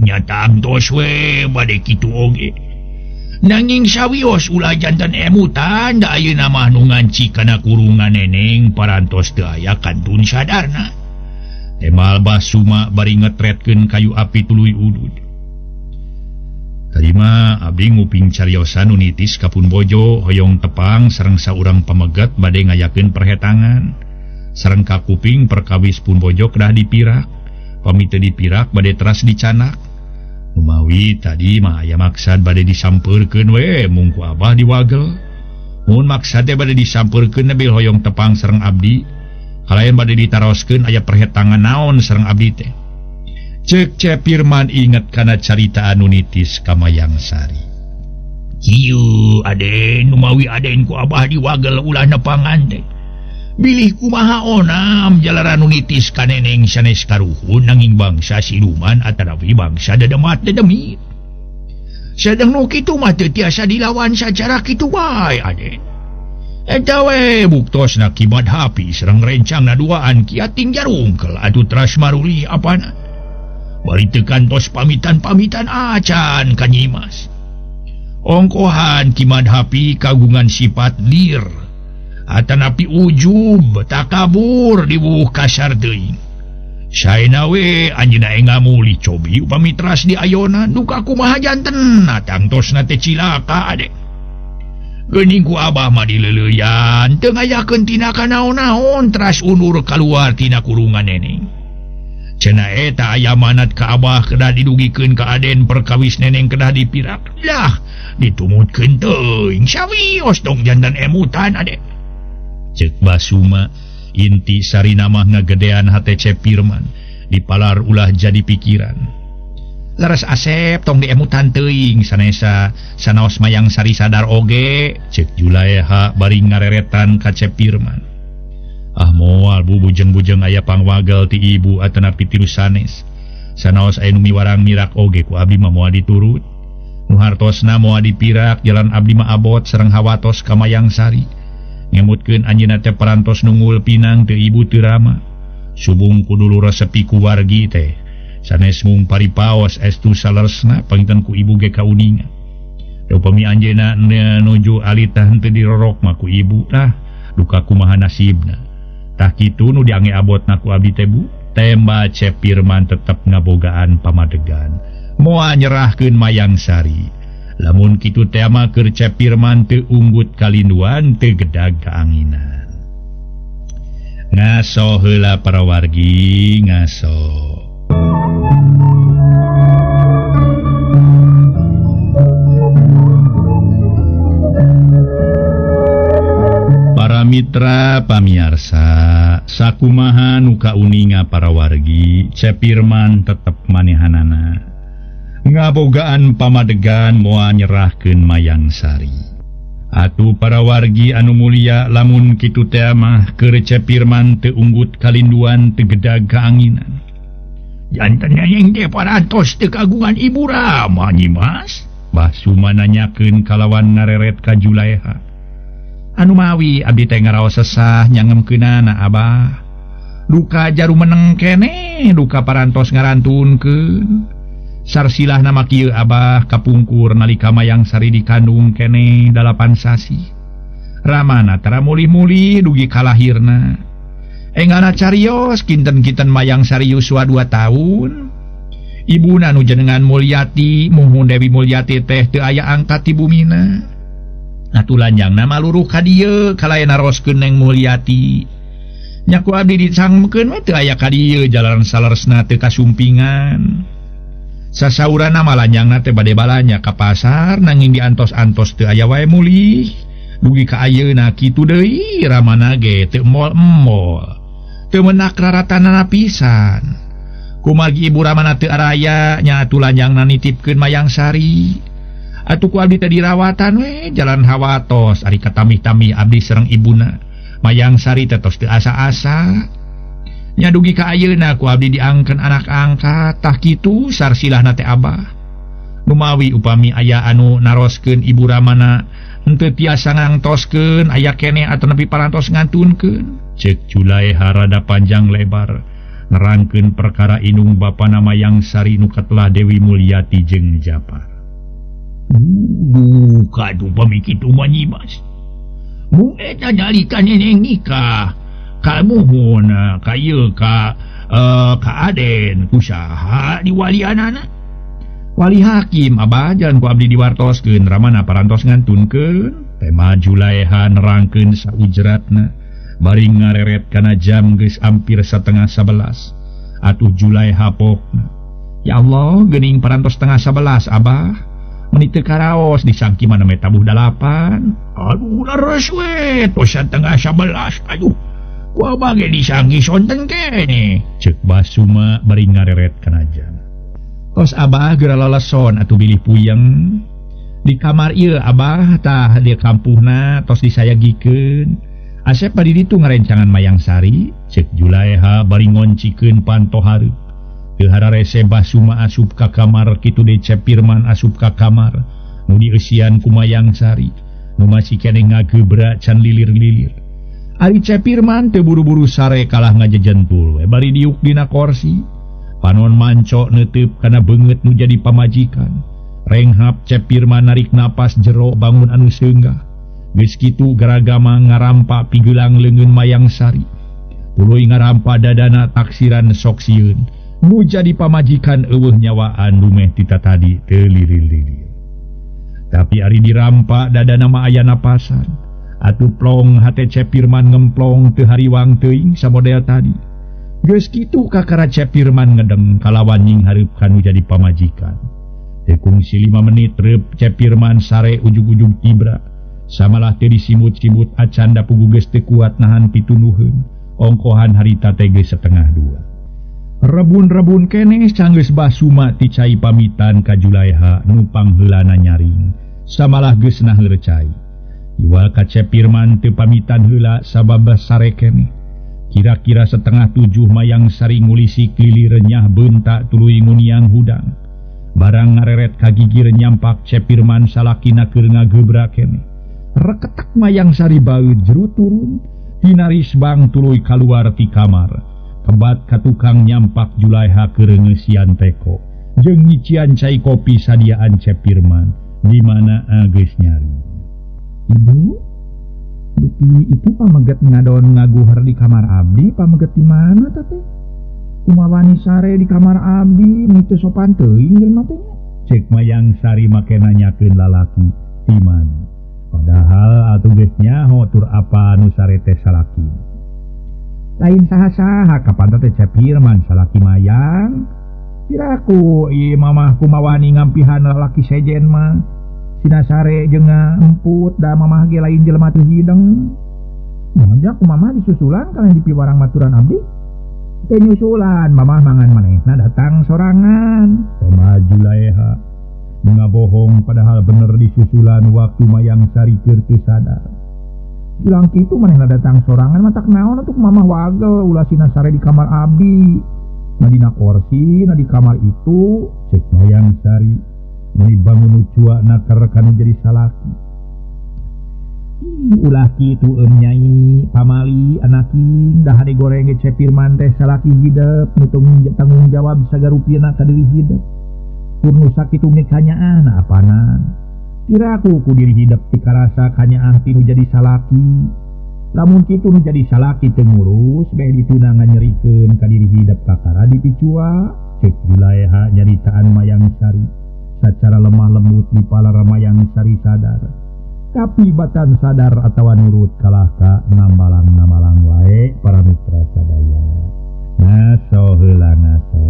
Nyata tos we bade kitu oge. Nanging sawios ulah jantan emutan da ayeuna mah nu nganci kana kurungan neneng parantos teu aya kantun sadarna. Emal Basuma bari ngetretkeun kayu api tuluy udud. Tarima abdi nguping cariosan nu nitis ka Pun Bojo hoyong tepang sareng saurang pamegat bade ngayakeun perhetangan. Sareng ka kuping perkawis Pun Bojo kedah dipirak. Pami teu dipirak bade teras dicanak. Numawi tadi mah aya maksad bade disampeurkeun we mung ku Abah diwagel. Mun maksad teh bade disampeurkeun nebil hoyong tepang sareng abdi. Kalayan bade ditaroskeun aya perhetangan naon sareng abdi teh. Ceuk Cepirman inget kana carita anu nitis ka Mayang Sari. Kieu Aden numawi Aden ku Abah diwagel ulah nepangan teh. Bilih kumaha onam jalaran nu nitis ka neneng sanes karuhun nanging bangsa siluman atanapi bangsa dedemat dedemit. Sadeng nu kitu mah teu tiasa dilawan sacara kitu bae Aden. Eta we buktosna Ki Madhapi sareng rencangna duaan Ki Ating Jarungkel atuh teras maruli apana. Bari teu kantos pamitan-pamitan acan ka Nyimas. Ongkohan Ki Madhapi kagungan sifat lir. Atanapi ujub takabur diwuh kasar teuing. Saena we anjeunna engamuli cobi upami teras di ayona duka kumaha janten natangtosna teh cilaka ade. Geuning ku Abah mah dileuleyan teu ngayakeun tina kanaon-naon teras undur kaluar tina kurungan neneng. Cenah eta aya manat ka Abah kedah didugikeun ka Aden perkawis neneng kedah dipirak. Lah ditumutkeun teuing sawios dong jantan emutan ade. Ceuk Basuma inti sarina mah ngagedean hate Cepirman dipalar ulah jadi pikiran. Laras Asep tong diemutan teuing sanesa sanaos Mayang Sari sadar oge, ceuk Julaiha bari ngareretan ka Cepirman. Ah moal bujeng-bujeng aya pangwagel ti ibu atanapi tilu sanes. Sanaos aya nu miwarang mirak oge ku abdi mah moal diturut. Nu hartosna moal dipirak jalan abdi mah abot sareng hawatos ka Mayang Sari. Ngemutkeun anjeunna teh parantos nunggul pinang teu ibu teu rama. Subung kudulu resepi ku wargi teh. Sanes mung paripaos estu saleresna panginten ku ibu ge kauningan. Da upami anjeunna nuju alitah henteu dirorok mah ku ibu tah duka kumaha nasibna. Tah kitu nu diange abotna ku abdi teh Bu. Temba Cepirman tetep ngabogaan pamadegan. Moal nyerahkeun Mayang Sari. Lamun kitu teh mah keur Cepirman teu unggut kalinduan teu gedag kaanginan. Ngaso heula para wargi ngaso. Para mitra pamiarsa, sakumaha nu kauninga para wargi, Cepirman tetep manehanana. Ngabogaan pamadegan moal nyerahkeun Mayang Sari. Atuh para wargi anu mulia lamun kitu teh mah keur Cepirman teu unggut kalinduan teu gedag kaanginan. Janten neneng teh parantos teu kagungan ibu Rama Nyimas. Basuma nanyakeun kalawan ngareret ka Julaiha. Anu mawi abdi teh ngaraos sesah nyangemkeunana Abah. Duka jaru meneng kene duka parantos ngarantunkeun. Sarsilah nama kieu Abah kapungkur nalika Mayang Sari dikandung kene 8 sasi. Ramana tara mulih-mulih dugi kalahirna. Engana carios kinten-kinten Mayang Sari yuswa 2 tahun. Ibuna nu jenengan Mulyati muhun Dewi Mulyati teh teu aya angkat ti bumina. Atulanjangna maluruh ka dieu kalayan naroskeun Neng Mulyati. Nyaku abdi dicangkeun we teu aya ka dieu jalaran saleresna teu kasumpingan. Sasaurana malanjangna teh bade balanya ka pasar nanging diantos-antos teu aya wae mulih. Dugi ka ayeuna kitu deui ramana ge teu emol-emol. Teu menak raratanana pisan. Kumagi ibu ramana teu araya nya tulanjangna nitipkeun Mayang Sari. atuh ku abdi teh dirawatan we jalan hawatos ari katamih-tamih abdi sareng ibuna Mayang Sari teh tos teu asa-asa nya dugi ka ayeuna ku abdi diangkeun anak angkat tah kitu sarsilahna teh Abah numawi upami aya anu naroskeun ibu ramana henteu tiasa ngantoskeun aya keneh atau nepi parantos ngantunkeun ceuk Julaiha rada panjang lebar nerangkeun perkara inung bapana Mayang Sari nu katelah Dewi Mulyati jeung Japar. Kadu pamikitu manyimas. Mung eta nyalika neneng nikah. Kamuhun kaya ka Aden kusaha di walianana. Wali hakim abajan ku abdi diwartoskeun ramana parantos ngantunkeun. Tema Julaiha nerangkeun saujratna bari ngareret kana jam geus ampir 10:30. Atuh Julaiha pokna. Ya Allah, geuning parantos 10:30 Abah. Menit teu karaos disangki mana me tabuh 8. Aduh leres we, tos 10:11. Aduh. Ku abah ge disangki sonten kene. Ceuk Basuma bari ngareret kana jam. Tos Abah geura laleson atuh bilih puyeng. Di kamar ieu Abah tah di kampuhna tos disayagikeun. Asep bari ditu ngarencangan Mayang Sari, ceuk Julaiha bari ngoncikeun panto hareup. Teu hararese Basuma asup ka kamar kitu deui Cepirman asup ka kamar nu dieusian ku Mayang Sari nu masih keneh ngagebra can lilir-lilir. Ari Cepirman teu buru-buru sare kalah ngajejentul we bari diuk dina kursi. Panon manco neuteup kana beungeut nu jadi pamajikan. Renghap Cepirman narik napas jero bangun anu seunggah. Geus kitu garagama ngarampa pigelang leungeun Mayang Sari. Tuluy ngarampa dadana taksiran sok sieun. Nu jadi pamajikan eueuh nyawaan lumeh tita tadi teu lirir-lirir. Tapi ari dirampa dadana mah aya napasan. Atuh plong hate Cepirman ngemplong teu hariwang teuing samodel tadi. Geus kitu kakara Cepirman ngedeng kalawan nying hareup kanu jadi pamajikan. Teu kungsi 5 menit reup Cepirman sare ujug-ujug tibra. Samalah teu disimut-simut acan da pugu geus teu kuat nahan pitunuheun. Ongkohan harita teh geus 1:30. Rebun-rebun keneh canggeus Basuma ti cai pamitan ka Julaiha nu pangheulana nyaring. Samalah geus naheur cai. Iwal ka Cepirman teu pamitan heula sabab sare keneh. Kira-kira 6:30 Mayang Sari ngulisi lilir nyah beunta tuluy nguniang hudang. Barang ngareret ka gigir nyampak Cepirman salakina keur ngagebra keneh. Reketak Mayang Sari baeud jeru turun. Hinaris bang tuluy kaluar ti kamar. Kebat ka tukang nyampak Julaiha keur ngeusian teko jeung nyician cai kopi sadiaan Cepirman di mana geus nyari. Ibu, dupi itu pameget ngadon ngaguhar di kamar abdi, pameget di mana teh? Kumawani sare di kamar abdi nu teu sopan teuing jelema teh. Cek Mayang Sari make nanyakeun lalaki di mana. Padahal atuh geus nyaho tur apa nu sare teh salaki. Lain saha-saha kapan teh Cepirman salaki Mayang. Piraku ieu mamah kumawani ngampihan lalaki sejen mah. Sina sare jeung emput da mamah ge lain jelema teu hideng. Moja ku mamah disusulan kana di piwarang maturan abdi. Teu nyusulan, mamah mangan manehna datang sorangan. Tema Julaiha ngabohong padahal bener disusulan waktu Mayang Sari keur teu sadar. Bilang kitu manehna datang sorangan matak naon atuh mamah wagel ulah sina sare di kamar abdi. Madina kursi na di kamar itu cek Mayang Sari meuli bangun ucua nakar kanu jadi salaki. Ulah kitu nyai pamali anaki dah hade goreng ge Cepirman teh salaki hideup nu tanggung jawab sagarupieuna ka diri hideup. Kur nu sakitu mekanyaan apanan. Piraku ku diri hidup ti karasa kanyaah ti nu jadi salaki. Lamun kitu nu jadi salaki teu ngurus bae dituna nganyerikeun ka diri hidup kakara dipicua. Cek Julaiha nyaritaan Mayang Sari sacara lemah lembut di palar Mayang Sari sadar. Tapi batan sadar atawa nurut kalah ka ngambalang-ngambalang wae para mitra sadaya. Ngaso heula ngaso.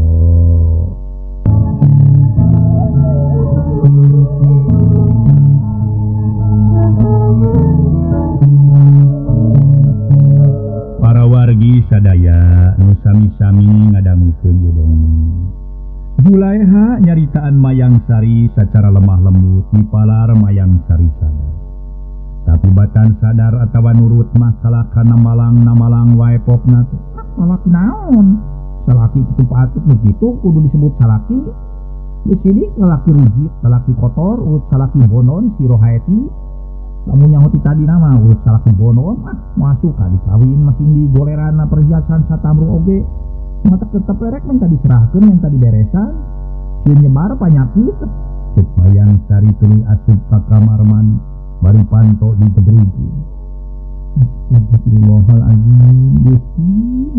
Para wargi sadaya nu sami-sami ngadamukeun ieu dongeng. Julaiha nyaritaan Mayang Sari secara lemah lembut di palar Mayang Sari sadar. Tapi batan sadar atawa nurut masalah kana malang wae popna teh. Salaki naon? Salaki kitu patut begitu kudu disebut salaki. Di sini salaki rujit, salaki kotor, urut salaki bonon, siro haeti. Lamun nyaho ti tadi nama urut salaki bonon, masuk ka dikawin masing di golerana perhiasan satamru oge. Mata tetep rek minta diserahkeun minta diberesan. Sieun nyebar panyakit. Cek Mayang Sari tuluy asup ka kamar mandi bari panto di tebrugi. Astagfirullahaladzim, Gusti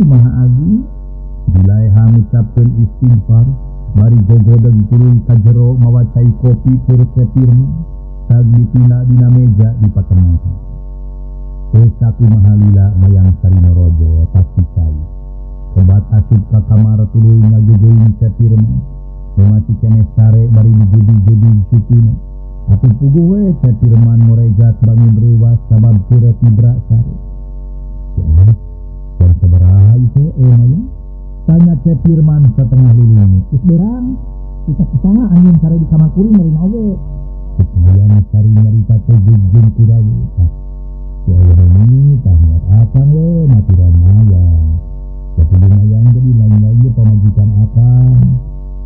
Maha Agung. Julaiha ngucapkeun istighfar bari gogodeg tuluy ka jero mawacai kopi keur Pirman tag dipina dina meja di patengahan. Teu sakumaha lila Mayang Sari norojo pasti cai. Sobat asup ka kamar tuluy ngagegeung Pirman. Masih keneh sare bari dijudi-judi supina. Atuh puguh we Pirman muregat bangun reuwas sabab teu tibra sare. Ya, jam sabaraha itu Mayang? Tanya Pirman setengah lulung. Geus beurang. Kita anjeun sare di kamar kuring marina oge. Mayang Sari nyarita teh jeung kurawi. Ya ini tah akang we maturan Mayang. Tapi Mayang jadi lain-lain pamajikan akang.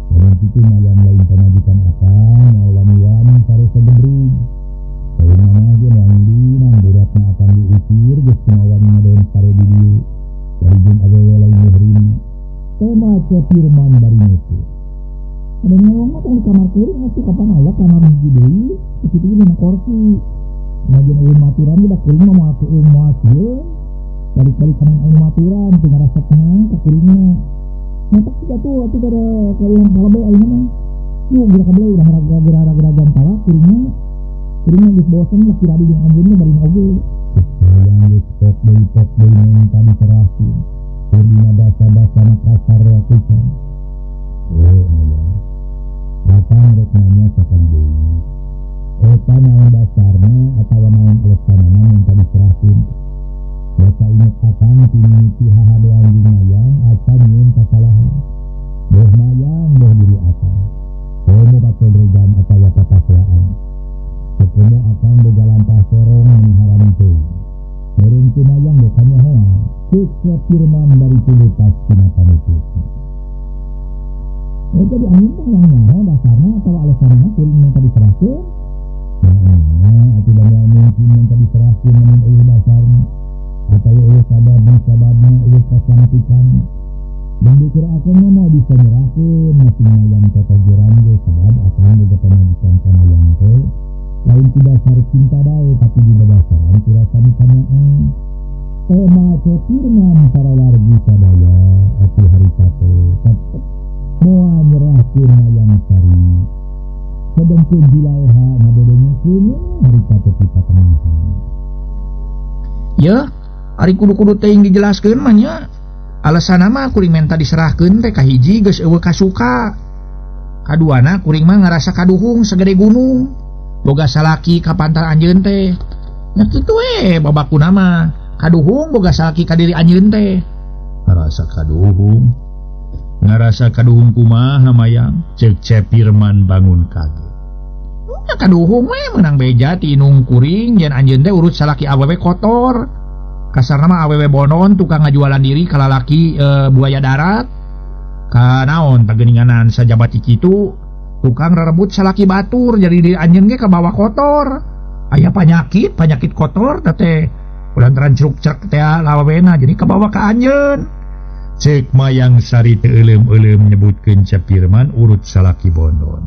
Dan itu Mayang lain pamajikan akang mau wani-wani sare sagebrug. Lain mama ge moanglinan beratna akang diusir geus kumawan ngadon sare di dieu. Dari jeung awewe lain muhrim. Tema Pirman bari nutu. Ada nyawang mah di kamar kuring atuh kapan aya kamar hiji deui, kitu ge dina kursi. Najan eueun maturan udah kuring mah moal keueung moal sieun. Balik-balik kanan aya maturan teu ngarasa tenang ka kuringna. Mata kita tuh kada kaulang balabe ayeuna mah. Yuk geura kabeleu urang raga-ragan pala kuringna. Kuringna geus bosen lah kiradi jeung anjeunna bari oge. Yang geus pok deui minta diserahkeun. Keur dina basa-basana kasar lakukan. Mayang. Akang rek nanya sakan deui. Eta naon dasarna atawa naon alasanna minta diserahkeun. Baca inget akang timiti hahade anjing Mayang acan nyieun kasalahan. Boh Mayang boh diri akang. Komo patobregan atawa pataslaan. Komo akang boga lampah serong meniharan teuing. Meureun teu Mayang ge kanyahoan. Cek Pirman bari tuluy tas tina panutupi. Jadi angin mah yang nyaho dasarna atawa alasanna kuring minta diserahkeun. Atuh da moal mungkin minta diserahkeun namun eueuh dasarna. Atawa eueuh sababna eueuh kacantikan. Dan dikira akang mah mau bisa nyerahkeun masing Mayang totogeran ge sabab akang boga pamajikan ka Mayang teh. Lain ti dasar cinta bae tapi di dasaran ti rasa dikanyaan. Tema Pirman para wargi sadaya atuh harita teh tetep moal nyerahkeun Mayang Sari. Sedengkeun Julaiha ngadodengekeun harita teh ti patengahan. Ya, ari kudu-kudu teuing dijelaskeun mah nya. Alasanna mah kuring menta diserahkeun teh kahiji geus eueuh kasuka. Kaduana kuring mah ngarasa kaduhung sagede gunung. Boga salaki ka pantar anjeun teh. Nya kitu we babakuna mah. Kaduhung boga salaki ka diri anjeun teh. Ngarasa kaduhung kumaha Mayang? Cek Pirman bangun kaget. Ya kaduhung we meunang beja ti inung kuring yen anjeun teh urut salaki awewe kotor. Kasarna mah awewe bonon tukang ngajualan diri ka lalaki buaya darat. Ka naon pageuninganan sajabat kitu tukang rarebut salaki batur jadi diri anjeun ge kabawa kotor. Aya panyakit kotor teh lantaran ceruk-ceruk teh lawena jadi kabawa ka anjeun. Cek Mayang Sari teu euleum-euleum nyebutkeun Pirman urut salaki bonon.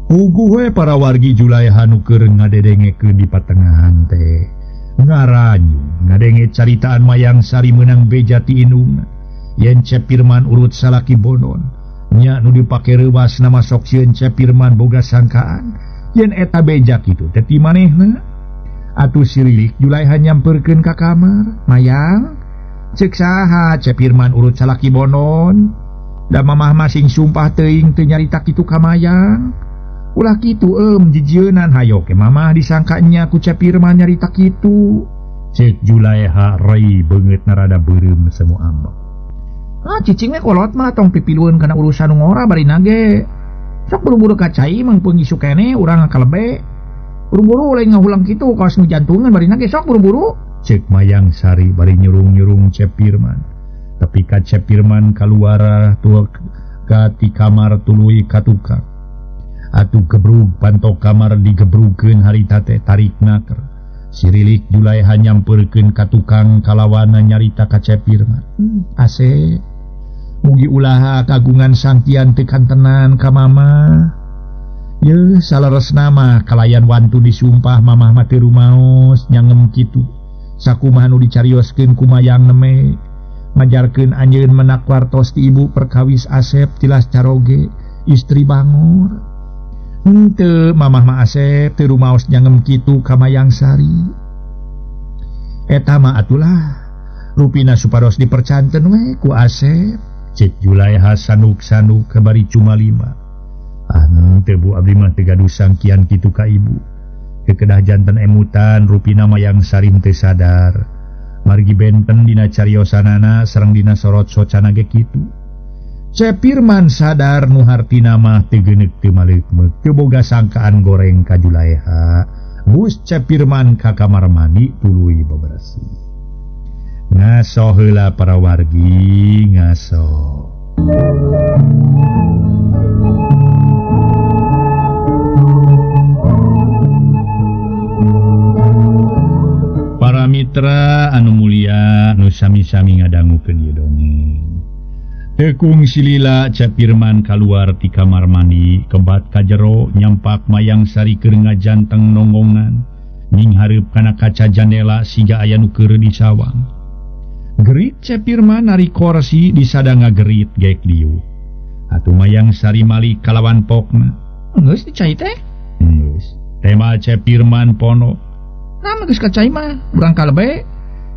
Puguh we para wargi Julaiha nu keur ngadedengekeun di patengahan teh. Ngaranyu ngadenge caritaan Mayang Sari meunang beja ti indungna. Yen Pirman urut salaki bonon. Nya nu dipake reuwas nama sok sieun Pirman boga sangkaan yen eta beja kitu teh ti manehna. Atuh sirilik Julaiha nyamperkeun ka kamar. Mayang, cek saha Pirman urut salaki bonon. Da mamah masing sumpah teuing teu nyarita kitu ka Mayang. Ulah kitu jijieunan hayo ke mamah disangkanya ku Pirman nyarita kitu. Cek Julaiha rei beungeut narada beureum semu ambek. Cicingnya kolot mah tong pipiluan karena urusan ngora bari nage. Sok buru-buru kacai mengpung isu kene urang kalebe. Buru-buru lain ngahulang kitu kaos nu jantungan bari nage sok buru-buru. Cek Mayang Sari bari nyurung-nyurung Cep Pirman. Tapi ka Cep Pirman kaluara tua ka ti kamar tuluy ka tukang. Atuh gebrug pantok kamar digebrugkeun harita teh tarik naker. Sirilik Julaiha nyamperkeun ka tukang kalawana nyarita ka Cep Pirman. Ase mugi ulaha kagungan sangkian tekan tenan ka mama. Ye saleresna mah kalayan wantu disumpah mamah mah teu rumaos nyangem kitu. Sakumaha nu dicarioskeun ku Mayang neme ngajarkeun anjeun menak wartos ti ibu perkawis Asep tilas caroge istri Bangor. Henteu mamah mah Asep teu rumaos nyangem kitu ka Mayang Sari. Eta mah atulah rupina supados dipercanten we ku Asep. Cek Julaiha sanuk-sanuk kabari cuma 5. Tebu abdi mah teu gaduh sangkian kitu ka ibu. Kekedah janten emutan rupina Mayang Sari teu sadar. Margi benten dina cariosanana sareng dina sorot socana ge kitu. Cep Pirman sadar nu hartina mah teu geuneuk teu maleukmeuk teu boga sangkaan goreng ka Julaiha. Bus Cep Pirman ka kamar mandi tuluy bebersih. Ngaso heula para wargi ngaso. Para mitra anu mulia nu sami-sami ngadangukeun ieu dongeng. Tekung silila Cep Pirman kaluar ti kamar mandi kebat ka jero nyampak Mayang Sari keur ngajanteng nonggongan ning hareup kana kaca jandela siga aya nu keur disawang. Gerit Cep Pirman nari korsi disada ngagerit gaek diu. Atuh Mayang Sari malik kalawan pokna. Geus dicai teh? Geus. Tema Cep Pirman pono. Nama geus kacai mah, urang kalebe.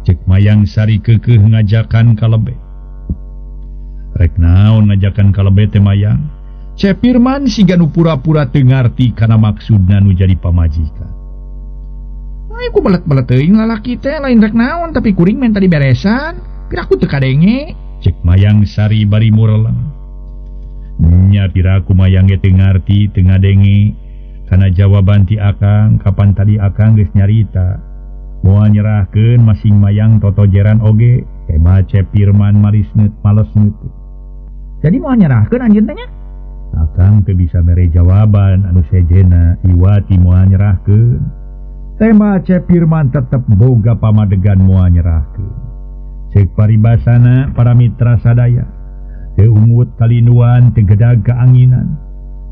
Cek Mayang Sari keukeuh ngajakan kalebe. Rek naon ngajakan kalebe teh Mayang? Cep Pirman siga nu pura-pura teu ngarti kana maksudna nu jadi pamajikan. Ku belet-belet teuing lalaki teh lain rek naon tapi kuring men tadi beresan. Piraku teu kadenge. Cek Mayang Sari bari mureleng. Nya piraku Mayang ge teu ngarti teu ngadenge kana jawaban ti akang kapan tadi akang geus nyarita. Moal nyerahkeun masing Mayang totojeran oge. Tema Cep Pirman marisneut malesneut. Jadi moal nyerahkeun anjeun teh nya? Akang teu bisa mere jawaban anu sejena iwati moal nyerahkeun. Tema Cep Pirman tetep boga pamadegan moal nyerahkeun. Cek paribasana para mitra sadaya. Teu ungut kalinuan teu gedag kaanginan.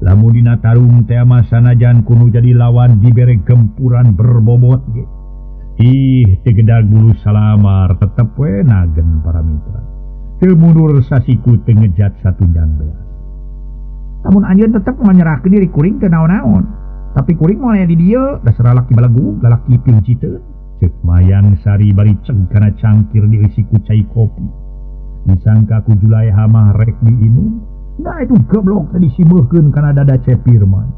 Lamun dina tarung teh mah sanajan kudu jadi lawan dibere gempuran berbobot ge. Ih teu gedag bulu salamar tetep we nagen para mitra. Teu mundur sasiku teu ngejat satunjang belas. Namun anjeun tetep moal nyerahkeun diri kuring teu naon-naon. Tapi kuring mau aya di dieu dasar lalaki balagu, lalaki pinciteun. Cek Mayang Sari bari ceg kana cangkir diisi ku cai kopi. Disangka ku Julaiha mah rek diinum. Nah itu goblok tadi simeuhkeun kana dada Cep Pirman.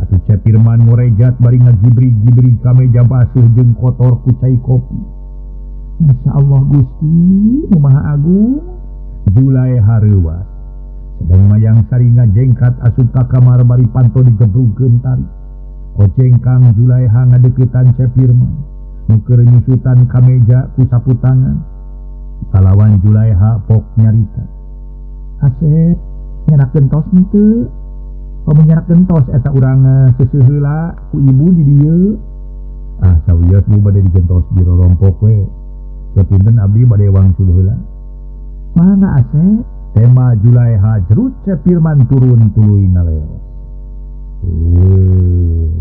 Atuh Cep Pirman ngorejat bari ngagibri-gibri ka meja basuh jeung kotor ku cai kopi. Masyaallah Gusti, nu Maha Agung. Julaiha reuwas. Sedang Mayang Sari ngajengkat asup ka kamar bari panto digebrugkeun tari. Oceng Kang Julaiha ngadeuketan Cep Pirman. Nu keur nyusutan ka meja ku sapu tangan. Kalawan Julaiha pok nyarita. Asep, nyerakeun tos henteu. Pami nyerakeun tos eta urang seuseuh heula ku ibu di dieu. Sawios bu bade digentos di rorompok we. Sapunten abdi bade wangsul heula. Mana Asep? Tema Julaiha jerut Cep Pirman turun tuluy ngaleos.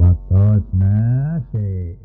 Waktu nase.